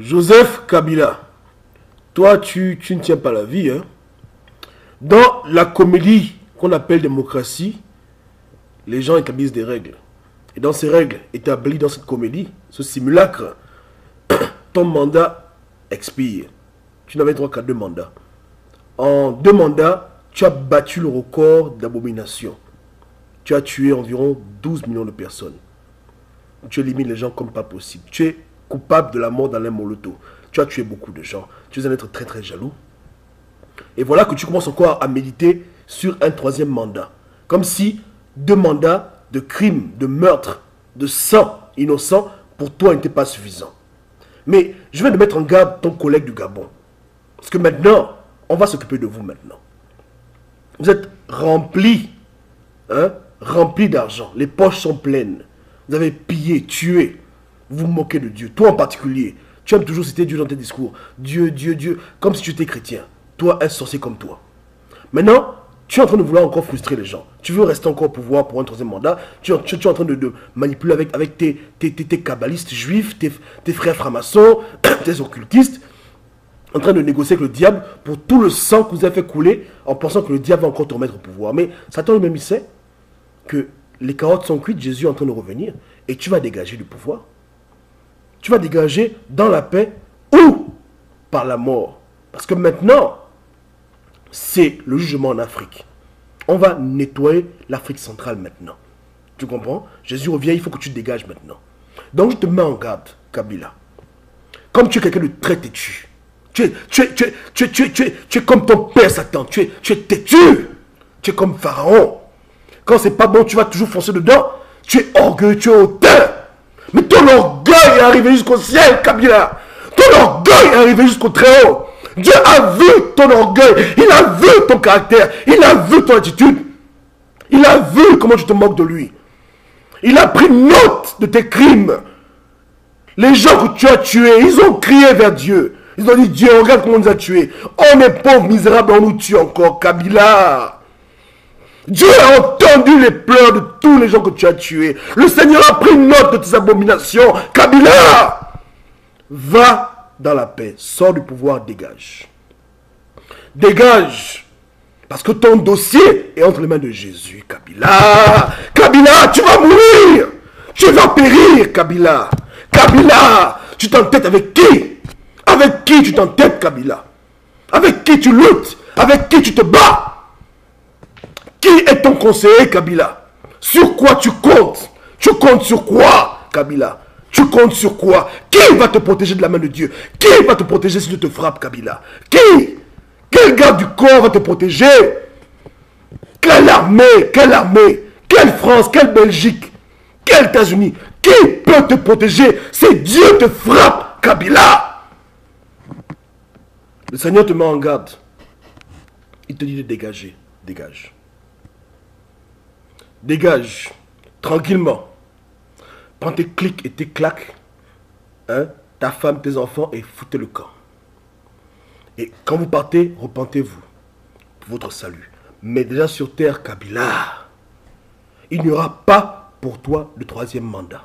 Joseph Kabila, toi, tu ne tiens pas la vie. Hein? Dans la comédie qu'on appelle démocratie, les gens établissent des règles. Et dans ces règles établies dans cette comédie, ce simulacre, ton mandat expire. Tu n'avais droit qu'à 2 mandats. En 2 mandats, tu as battu le record d'abomination. Tu as tué environ 12 millions de personnes. Tu élimines les gens comme pas possible. Tu es coupable de la mort d'Alain Moloto. Tu as tué beaucoup de gens. Tu es un être très très jaloux. Et voilà que tu commences encore à méditer sur un 3e mandat. Comme si 2 mandats de crimes, de meurtres, de sang innocent pour toi n'étaient pas suffisants. Mais je vais te mettre en garde ton collègue du Gabon. Parce que maintenant, on va s'occuper de vous maintenant. Vous êtes remplis, hein, remplis d'argent. Les poches sont pleines. Vous avez pillé, tué. Vous vous moquez de Dieu. Toi en particulier, tu aimes toujours citer Dieu dans tes discours. Dieu, Dieu, Dieu, comme si tu étais chrétien. Toi, un sorcier comme toi. Maintenant, tu es en train de vouloir encore frustrer les gens. Tu veux rester encore au pouvoir pour un 3e mandat. Tu es en train de manipuler avec tes kabbalistes juifs, tes frères francs-maçons, tes occultistes, en train de négocier avec le diable pour tout le sang que vous avez fait couler en pensant que le diable va encore te remettre au pouvoir. Mais Satan lui-même, il sait que les carottes sont cuites, Jésus est en train de revenir et tu vas dégager du pouvoir. Tu vas dégager dans la paix ou par la mort. Parce que maintenant, c'est le jugement en Afrique. On va nettoyer l'Afrique centrale maintenant. Tu comprends? Jésus revient, il faut que tu dégages maintenant. Donc je te mets en garde, Kabila. Comme tu es quelqu'un de très têtu. Tu es comme ton père Satan. Tu es têtu. Tu es comme Pharaon. Quand c'est pas bon, tu vas toujours foncer dedans. Tu es orgueilleux, tu es hautain. Mais ton orgueil est arrivé jusqu'au ciel, Kabila. Ton orgueil est arrivé jusqu'au très haut. Dieu a vu ton orgueil. Il a vu ton caractère. Il a vu ton attitude. Il a vu comment tu te moques de lui. Il a pris note de tes crimes. Les gens que tu as tués, ils ont crié vers Dieu. Ils ont dit, Dieu, regarde comment on nous a tués. On est pauvres, misérables, on nous tue encore, Kabila. Dieu a entendu les pleurs de tous les gens que tu as tués. Le Seigneur a pris note de tes abominations. Kabila, va dans la paix. Sors du pouvoir, dégage. Dégage. Parce que ton dossier est entre les mains de Jésus, Kabila. Kabila, tu vas mourir. Tu vas périr, Kabila. Kabila, tu t'entêtes avec qui? Avec qui tu t'entêtes, Kabila? Avec qui tu luttes? Avec qui tu te bats? Qui est ton conseiller, Kabila? Sur quoi tu comptes? Tu comptes sur quoi, Kabila? Tu comptes sur quoi? Qui va te protéger de la main de Dieu? Qui va te protéger si Dieu te frappe, Kabila? Qui? Quel garde du corps va te protéger? Quelle armée? Quelle armée? Quelle France? Quelle Belgique? Quels États-Unis? Qui peut te protéger si Dieu te frappe, Kabila? Le Seigneur te met en garde. Il te dit de dégager. Dégage. Dégage. Tranquillement. Prends tes clics et tes claques. Hein, ta femme, tes enfants et foutez le camp. Et quand vous partez, repentez-vous pour votre salut. Mais déjà sur terre, Kabila, il n'y aura pas pour toi le 3e mandat.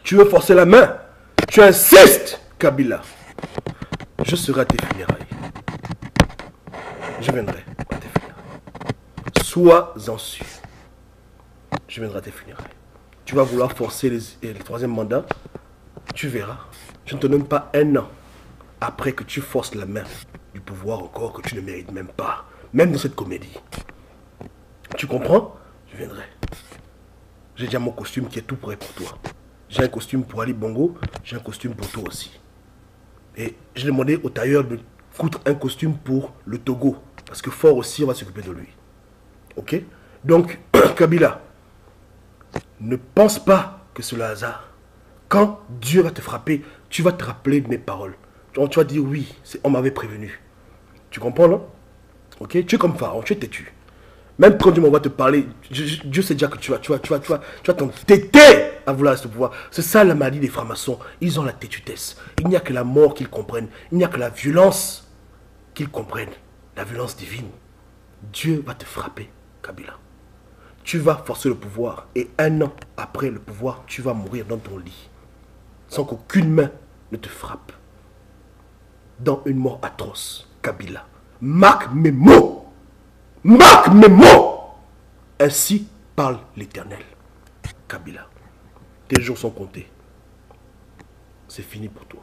Tu veux forcer la main? Tu insistes, Kabila. Je serai à tes funérailles. Je viendrai à tes funérailles. Sois-en sûr. Je viendrai à tes funérailles. Tu vas vouloir forcer le 3e mandat. Tu verras. Je ne te donne pas 1 an après que tu forces la main du pouvoir encore que tu ne mérites même pas. Même dans cette comédie. Tu comprends? Je viendrai. J'ai déjà mon costume qui est tout prêt pour toi. J'ai un costume pour Ali Bongo. J'ai un costume pour toi aussi. Et j'ai demandé au tailleur de coudre un costume pour le Togo. Parce que fort aussi, on va s'occuper de lui. Ok? Donc, Kabila, ne pense pas que c'est le hasard. Quand Dieu va te frapper, tu vas te rappeler de mes paroles. Tu vas dire oui, on m'avait prévenu. Tu comprends, non? Ok? Tu es comme Pharaon, tu es têtu. Même quand Dieu m'envoie te parler, Dieu sait déjà que tu vas t'entêter à vouloir ce pouvoir. C'est ça la maladie des francs-maçons. Ils ont la têtutesse. Il n'y a que la mort qu'ils comprennent. Il n'y a que la violence qu'ils comprennent. La violence divine. Dieu va te frapper, Kabila. Tu vas forcer le pouvoir. Et 1 an après le pouvoir, tu vas mourir dans ton lit. Sans qu'aucune main ne te frappe dans une mort atroce, Kabila. Marque mes mots. Marque mes mots. Ainsi parle l'Éternel. Kabila, tes jours sont comptés. C'est fini pour toi.